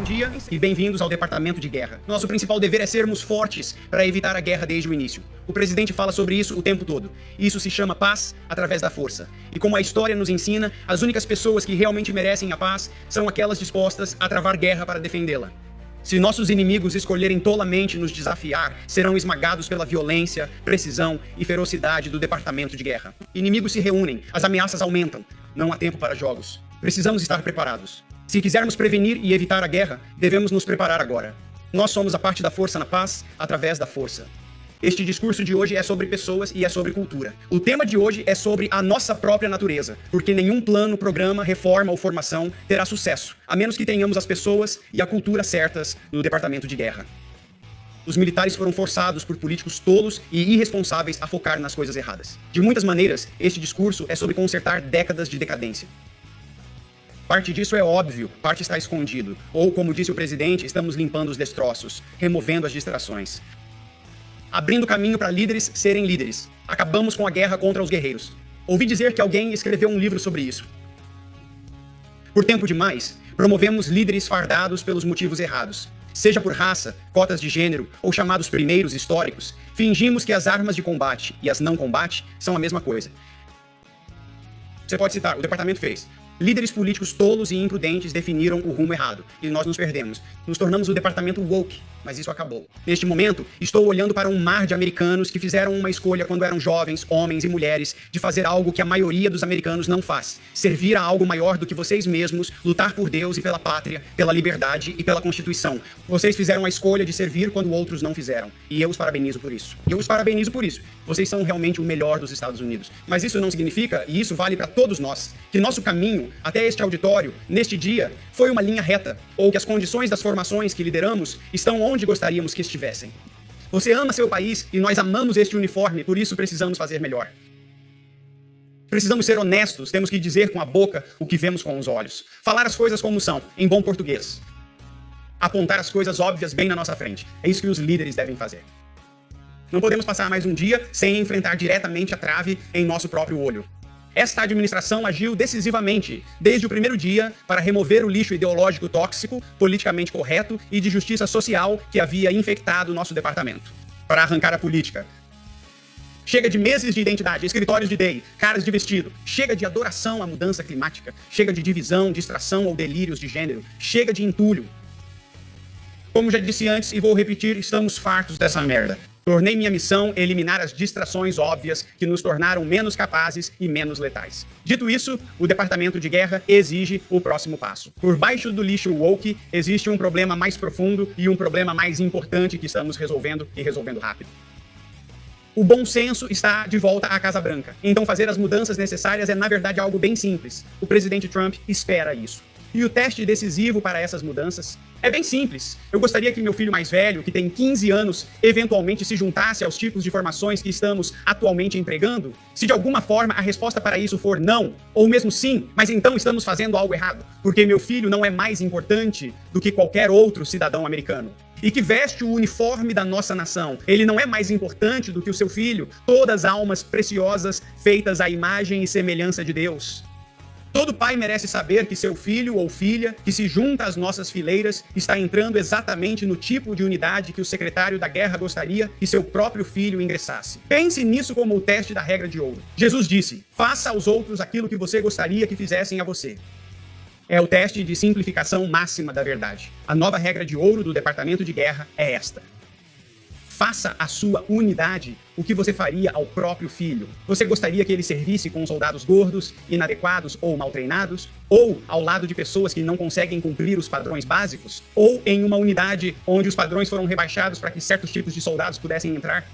Bom dia e bem-vindos ao Departamento de Guerra. Nosso principal dever é sermos fortes para evitar a guerra desde o início. O presidente fala sobre isso o tempo todo. Isso se chama paz através da força. E como a história nos ensina, as únicas pessoas que realmente merecem a paz são aquelas dispostas a travar guerra para defendê-la. Se nossos inimigos escolherem tolamente nos desafiar, serão esmagados pela violência, precisão e ferocidade do Departamento de Guerra. Inimigos se reúnem, as ameaças aumentam. Não há tempo para jogos. Precisamos estar preparados. Se quisermos prevenir e evitar a guerra, devemos nos preparar agora. Nós somos a parte da força na paz, através da força. Este discurso de hoje é sobre pessoas e é sobre cultura. O tema de hoje é sobre a nossa própria natureza, porque nenhum plano, programa, reforma ou formação terá sucesso, a menos que tenhamos as pessoas e a cultura certas no Departamento de Guerra. Os militares foram forçados por políticos tolos e irresponsáveis a focar nas coisas erradas. De muitas maneiras, este discurso é sobre consertar décadas de decadência. Parte disso é óbvio, parte está escondido. Ou, como disse o presidente, estamos limpando os destroços, removendo as distrações. Abrindo caminho para líderes serem líderes. Acabamos com a guerra contra os guerreiros. Ouvi dizer que alguém escreveu um livro sobre isso. Por tempo demais, promovemos líderes fardados pelos motivos errados. Seja por raça, cotas de gênero ou chamados primeiros históricos, fingimos que as armas de combate e as não combate são a mesma coisa. Você pode citar, o departamento fez. Líderes políticos tolos e imprudentes definiram o rumo errado, e nós nos perdemos. Nos tornamos o departamento woke, mas isso acabou. Neste momento, estou olhando para um mar de americanos que fizeram uma escolha quando eram jovens, homens e mulheres, de fazer algo que a maioria dos americanos não faz. Servir a algo maior do que vocês mesmos, lutar por Deus e pela pátria, pela liberdade e pela Constituição. Vocês fizeram a escolha de servir quando outros não fizeram, e eu os parabenizo por isso. Vocês são realmente o melhor dos Estados Unidos. Mas isso não significa, e isso vale para todos nós, que nosso caminho até este auditório, neste dia, foi uma linha reta, ou que as condições das formações que lideramos estão onde gostaríamos que estivessem. Você ama seu país e nós amamos este uniforme, por isso precisamos fazer melhor. Precisamos ser honestos, temos que dizer com a boca o que vemos com os olhos. Falar as coisas como são, em bom português. Apontar as coisas óbvias bem na nossa frente. É isso que os líderes devem fazer. Não podemos passar mais um dia sem enfrentar diretamente a trave em nosso próprio olho. Esta administração agiu decisivamente, desde o primeiro dia, para remover o lixo ideológico tóxico, politicamente correto e de justiça social que havia infectado o nosso departamento. Para arrancar a política. Chega de meses de identidade, escritórios de DEI, caras de vestido. Chega de adoração à mudança climática. Chega de divisão, distração ou delírios de gênero. Chega de entulho. Como já disse antes e vou repetir, estamos fartos dessa merda. Tornei minha missão eliminar as distrações óbvias que nos tornaram menos capazes e menos letais. Dito isso, o Departamento de Guerra exige o próximo passo. Por baixo do lixo woke, existe um problema mais profundo e um problema mais importante que estamos resolvendo e resolvendo rápido. O bom senso está de volta à Casa Branca. Então fazer as mudanças necessárias é, na verdade, algo bem simples. O presidente Trump espera isso. E o teste decisivo para essas mudanças é bem simples. Eu gostaria que meu filho mais velho, que tem 15 anos, eventualmente se juntasse aos tipos de formações que estamos atualmente empregando. Se de alguma forma a resposta para isso for não, ou mesmo sim, mas então estamos fazendo algo errado, porque meu filho não é mais importante do que qualquer outro cidadão americano. E que veste o uniforme da nossa nação. Ele não é mais importante do que o seu filho, todas almas preciosas feitas à imagem e semelhança de Deus. Todo pai merece saber que seu filho ou filha, que se junta às nossas fileiras, está entrando exatamente no tipo de unidade que o secretário da guerra gostaria que seu próprio filho ingressasse. Pense nisso como o teste da regra de ouro. Jesus disse, faça aos outros aquilo que você gostaria que fizessem a você. É o teste de simplificação máxima da verdade. A nova regra de ouro do Departamento de Guerra é esta. Faça a sua unidade o que você faria ao próprio filho. Você gostaria que ele servisse com soldados gordos, inadequados ou mal treinados? Ou ao lado de pessoas que não conseguem cumprir os padrões básicos? Ou em uma unidade onde os padrões foram rebaixados para que certos tipos de soldados pudessem entrar?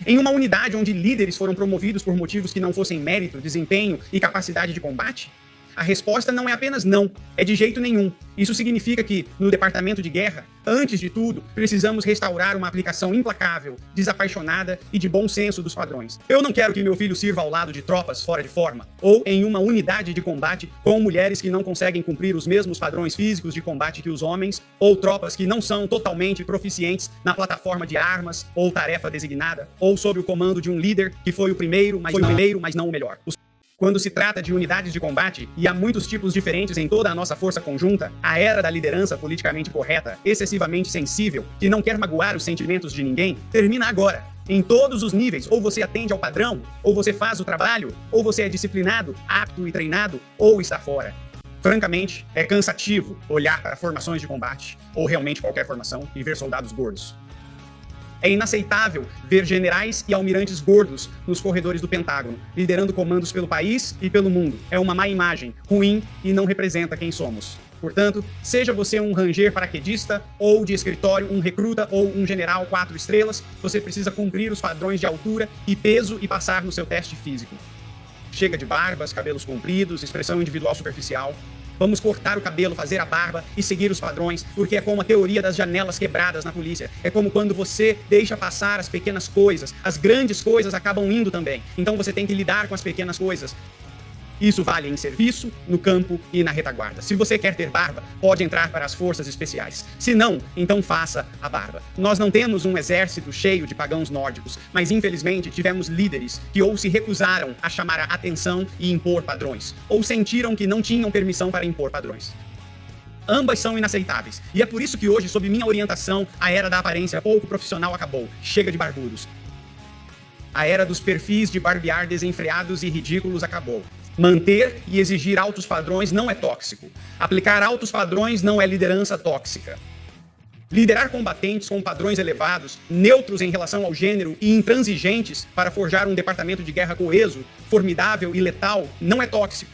Em uma unidade onde líderes foram promovidos por motivos que não fossem mérito, desempenho e capacidade de combate? A resposta não é apenas não, é de jeito nenhum. Isso significa que, no Departamento de Guerra, antes de tudo, precisamos restaurar uma aplicação implacável, desapaixonada e de bom senso dos padrões. Eu não quero que meu filho sirva ao lado de tropas fora de forma, ou em uma unidade de combate com mulheres que não conseguem cumprir os mesmos padrões físicos de combate que os homens, ou tropas que não são totalmente proficientes na plataforma de armas ou tarefa designada, ou sob o comando de um líder que foi o primeiro, mas não o melhor. Quando se trata de unidades de combate, e há muitos tipos diferentes em toda a nossa força conjunta, a era da liderança politicamente correta, excessivamente sensível, que não quer magoar os sentimentos de ninguém, termina agora. Em todos os níveis, ou você atende ao padrão, ou você faz o trabalho, ou você é disciplinado, apto e treinado, ou está fora. Francamente, é cansativo olhar para formações de combate, ou realmente qualquer formação, e ver soldados gordos. É inaceitável ver generais e almirantes gordos nos corredores do Pentágono, liderando comandos pelo país e pelo mundo. É uma má imagem, ruim e não representa quem somos. Portanto, seja você um ranger paraquedista, ou de escritório, um recruta ou um general 4 estrelas, você precisa cumprir os padrões de altura e peso e passar no seu teste físico. Chega de barbas, cabelos compridos, expressão individual superficial. Vamos cortar o cabelo, fazer a barba e seguir os padrões, porque é como a teoria das janelas quebradas na polícia. É como quando você deixa passar as pequenas coisas, as grandes coisas acabam indo também. Então você tem que lidar com as pequenas coisas. Isso vale em serviço, no campo e na retaguarda. Se você quer ter barba, pode entrar para as forças especiais. Se não, então faça a barba. Nós não temos um exército cheio de pagãos nórdicos, mas infelizmente tivemos líderes que ou se recusaram a chamar a atenção e impor padrões, ou sentiram que não tinham permissão para impor padrões. Ambas são inaceitáveis. E é por isso que hoje, sob minha orientação, a era da aparência pouco profissional acabou. Chega de barbudos. A era dos perfis de barbear desenfreados e ridículos acabou. Manter e exigir altos padrões não é tóxico. Aplicar altos padrões não é liderança tóxica. Liderar combatentes com padrões elevados, neutros em relação ao gênero e intransigentes para forjar um departamento de guerra coeso, formidável e letal não é tóxico.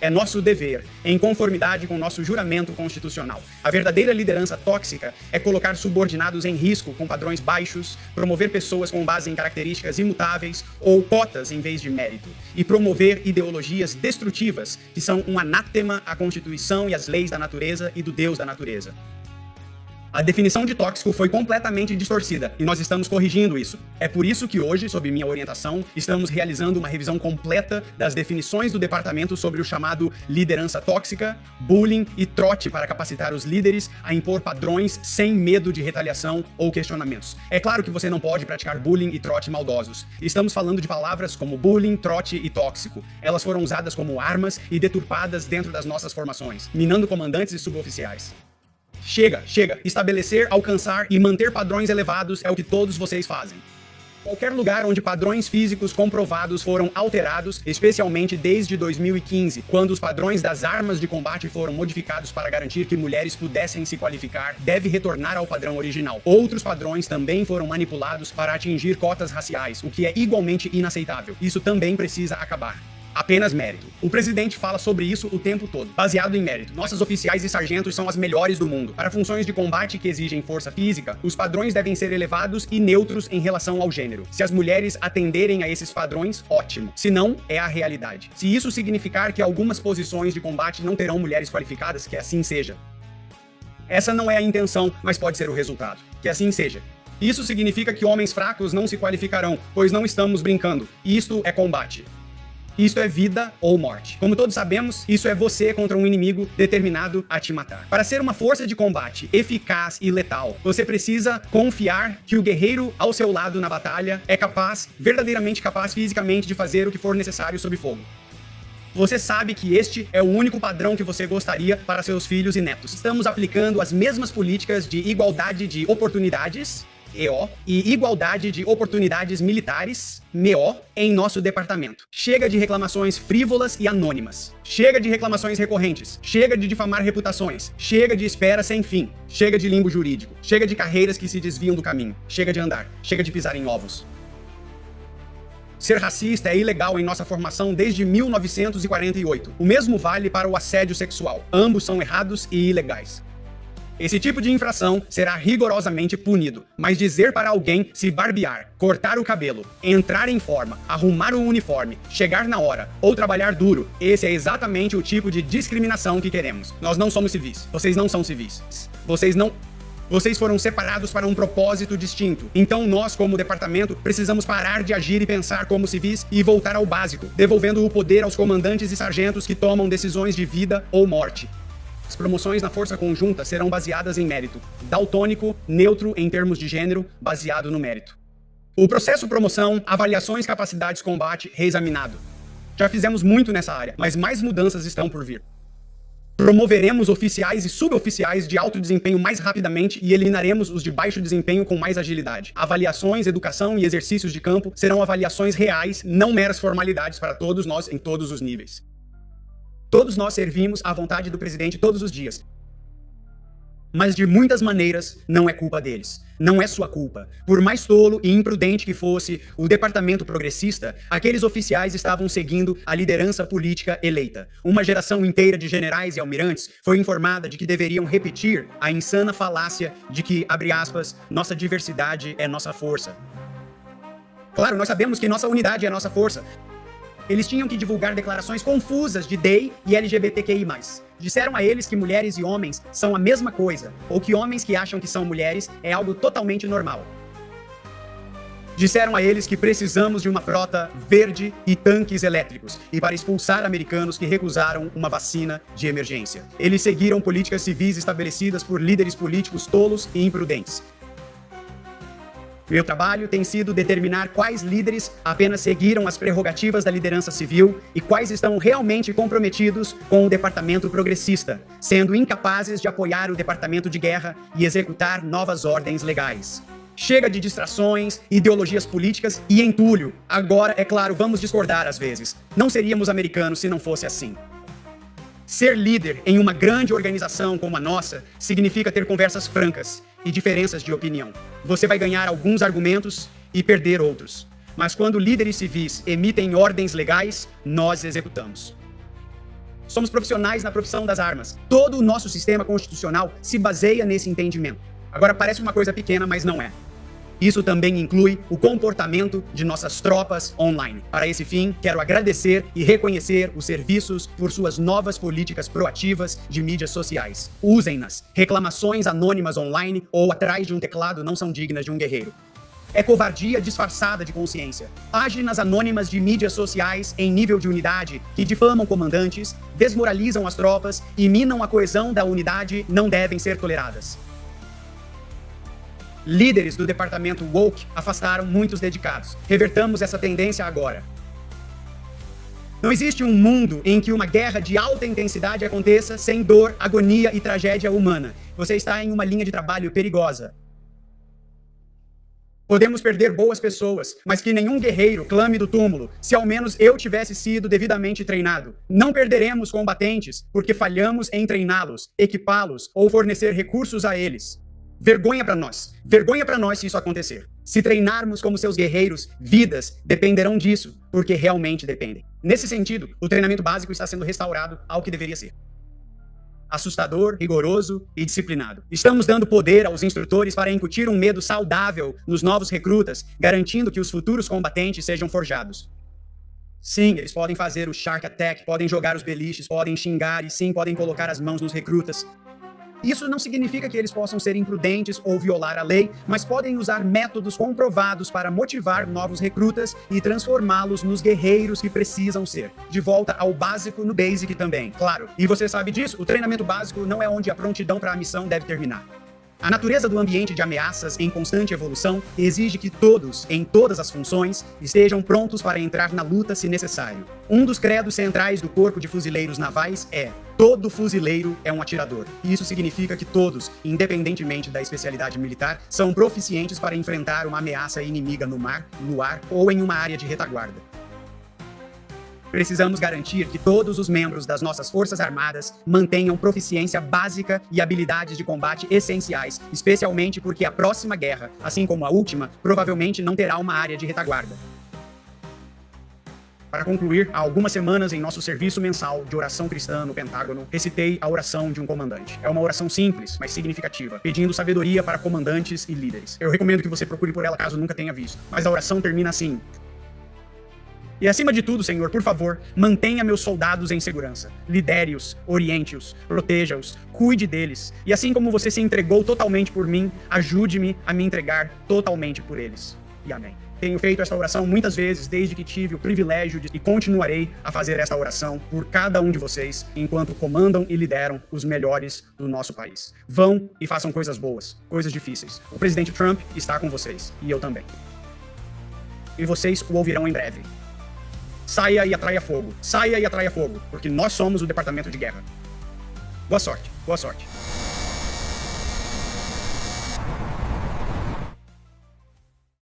É nosso dever, em conformidade com nosso juramento constitucional. A verdadeira liderança tóxica é colocar subordinados em risco com padrões baixos, promover pessoas com base em características imutáveis ou cotas em vez de mérito, e promover ideologias destrutivas que são um anátema à Constituição e às leis da natureza e do Deus da natureza. A definição de tóxico foi completamente distorcida e nós estamos corrigindo isso. É por isso que hoje, sob minha orientação, estamos realizando uma revisão completa das definições do departamento sobre o chamado liderança tóxica, bullying e trote para capacitar os líderes a impor padrões sem medo de retaliação ou questionamentos. É claro que você não pode praticar bullying e trote maldosos. Estamos falando de palavras como bullying, trote e tóxico. Elas foram usadas como armas e deturpadas dentro das nossas formações, minando comandantes e suboficiais. Chega. Estabelecer, alcançar e manter padrões elevados é o que todos vocês fazem. Qualquer lugar onde padrões físicos comprovados foram alterados, especialmente desde 2015, quando os padrões das armas de combate foram modificados para garantir que mulheres pudessem se qualificar, deve retornar ao padrão original. Outros padrões também foram manipulados para atingir cotas raciais, o que é igualmente inaceitável. Isso também precisa acabar. Apenas mérito. O presidente fala sobre isso o tempo todo, baseado em mérito. Nossos oficiais e sargentos são as melhores do mundo. Para funções de combate que exigem força física, os padrões devem ser elevados e neutros em relação ao gênero. Se as mulheres atenderem a esses padrões, ótimo. Se não, é a realidade. Se isso significar que algumas posições de combate não terão mulheres qualificadas, que assim seja. Essa não é a intenção, mas pode ser o resultado. Que assim seja. Isso significa que homens fracos não se qualificarão, pois não estamos brincando. Isto é combate. Isso é vida ou morte. Como todos sabemos, isso é você contra um inimigo determinado a te matar. Para ser uma força de combate eficaz e letal, você precisa confiar que o guerreiro ao seu lado na batalha é capaz, verdadeiramente capaz fisicamente de fazer o que for necessário sob fogo. Você sabe que este é o único padrão que você gostaria para seus filhos e netos. Estamos aplicando as mesmas políticas de igualdade de oportunidades, EO, e igualdade de oportunidades militares, MEO, em nosso departamento. Chega de reclamações frívolas e anônimas. Chega de reclamações recorrentes. Chega de difamar reputações. Chega de espera sem fim. Chega de limbo jurídico. Chega de carreiras que se desviam do caminho. Chega de andar. Chega de pisar em ovos. Ser racista é ilegal em nossa formação desde 1948. O mesmo vale para o assédio sexual. Ambos são errados e ilegais. Esse tipo de infração será rigorosamente punido, mas dizer para alguém se barbear, cortar o cabelo, entrar em forma, arrumar o uniforme, chegar na hora ou trabalhar duro, esse é exatamente o tipo de discriminação que queremos. Nós não somos civis. Vocês não são civis. Vocês foram separados para um propósito distinto. Então nós, como departamento, precisamos parar de agir e pensar como civis e voltar ao básico, devolvendo o poder aos comandantes e sargentos que tomam decisões de vida ou morte. As promoções na força conjunta serão baseadas em mérito. Daltônico, neutro em termos de gênero, baseado no mérito. O processo promoção, avaliações, capacidades, combate, reexaminado. Já fizemos muito nessa área, mas mais mudanças estão por vir. Promoveremos oficiais e suboficiais de alto desempenho mais rapidamente e eliminaremos os de baixo desempenho com mais agilidade. Avaliações, educação e exercícios de campo serão avaliações reais, não meras formalidades para todos nós em todos os níveis. Todos nós servimos à vontade do presidente todos os dias. Mas de muitas maneiras não é culpa deles. Não é sua culpa. Por mais tolo e imprudente que fosse o departamento progressista, aqueles oficiais estavam seguindo a liderança política eleita. Uma geração inteira de generais e almirantes foi informada de que deveriam repetir a insana falácia de que, abre aspas, nossa diversidade é nossa força. Claro, nós sabemos que nossa unidade é nossa força. Eles tinham que divulgar declarações confusas de DEI e LGBTQI+. Disseram a eles que mulheres e homens são a mesma coisa, ou que homens que acham que são mulheres é algo totalmente normal. Disseram a eles que precisamos de uma frota verde e tanques elétricos, e para expulsar americanos que recusaram uma vacina de emergência. Eles seguiram políticas civis estabelecidas por líderes políticos tolos e imprudentes. Meu trabalho tem sido determinar quais líderes apenas seguiram as prerrogativas da liderança civil e quais estão realmente comprometidos com o departamento progressista, sendo incapazes de apoiar o departamento de guerra e executar novas ordens legais. Chega de distrações, ideologias políticas e entulho. Agora, é claro, vamos discordar às vezes. Não seríamos americanos se não fosse assim. Ser líder em uma grande organização como a nossa significa ter conversas francas e diferenças de opinião. Você vai ganhar alguns argumentos e perder outros. Mas quando líderes civis emitem ordens legais, nós executamos. Somos profissionais na profissão das armas. Todo o nosso sistema constitucional se baseia nesse entendimento. Agora parece uma coisa pequena, mas não é. Isso também inclui o comportamento de nossas tropas online. Para esse fim, quero agradecer e reconhecer os serviços por suas novas políticas proativas de mídias sociais. Usem-nas. Reclamações anônimas online ou atrás de um teclado não são dignas de um guerreiro. É covardia disfarçada de consciência. Páginas anônimas de mídias sociais em nível de unidade que difamam comandantes, desmoralizam as tropas e minam a coesão da unidade não devem ser toleradas. Líderes do departamento woke afastaram muitos dedicados. Revertamos essa tendência agora. Não existe um mundo em que uma guerra de alta intensidade aconteça sem dor, agonia e tragédia humana. Você está em uma linha de trabalho perigosa. Podemos perder boas pessoas, mas que nenhum guerreiro clame do túmulo, se ao menos eu tivesse sido devidamente treinado. Não perderemos combatentes porque falhamos em treiná-los, equipá-los ou fornecer recursos a eles. Vergonha para nós. Vergonha para nós se isso acontecer. Se treinarmos como seus guerreiros, vidas dependerão disso, porque realmente dependem. Nesse sentido, o treinamento básico está sendo restaurado ao que deveria ser. Assustador, rigoroso e disciplinado. Estamos dando poder aos instrutores para incutir um medo saudável nos novos recrutas, garantindo que os futuros combatentes sejam forjados. Sim, eles podem fazer o Shark Attack, podem jogar os beliches, podem xingar e sim, podem colocar as mãos nos recrutas. Isso não significa que eles possam ser imprudentes ou violar a lei, mas podem usar métodos comprovados para motivar novos recrutas e transformá-los nos guerreiros que precisam ser. De volta ao básico no basic também, claro. E você sabe disso, o treinamento básico não é onde a prontidão para a missão deve terminar. A natureza do ambiente de ameaças em constante evolução exige que todos, em todas as funções, estejam prontos para entrar na luta se necessário. Um dos credos centrais do Corpo de Fuzileiros Navais é: todo fuzileiro é um atirador. E isso significa que todos, independentemente da especialidade militar, são proficientes para enfrentar uma ameaça inimiga no mar, no ar ou em uma área de retaguarda. Precisamos garantir que todos os membros das nossas Forças Armadas mantenham proficiência básica e habilidades de combate essenciais, especialmente porque a próxima guerra, assim como a última, provavelmente não terá uma área de retaguarda. Para concluir, há algumas semanas em nosso serviço mensal de oração cristã no Pentágono, recitei a oração de um comandante. É uma oração simples, mas significativa, pedindo sabedoria para comandantes e líderes. Eu recomendo que você procure por ela caso nunca tenha visto. Mas a oração termina assim: e acima de tudo, Senhor, por favor, mantenha meus soldados em segurança. Lidere-os, oriente-os, proteja-os, cuide deles. E assim como você se entregou totalmente por mim, ajude-me a me entregar totalmente por eles. E amém. Tenho feito esta oração muitas vezes desde que tive o privilégio e continuarei a fazer esta oração por cada um de vocês, enquanto comandam e lideram os melhores do nosso país. Vão e façam coisas boas, coisas difíceis. O presidente Trump está com vocês, e eu também. E vocês o ouvirão em breve. saia e atraia fogo. Saia e atraia fogo, porque nós somos o departamento de guerra. Boa sorte, boa sorte.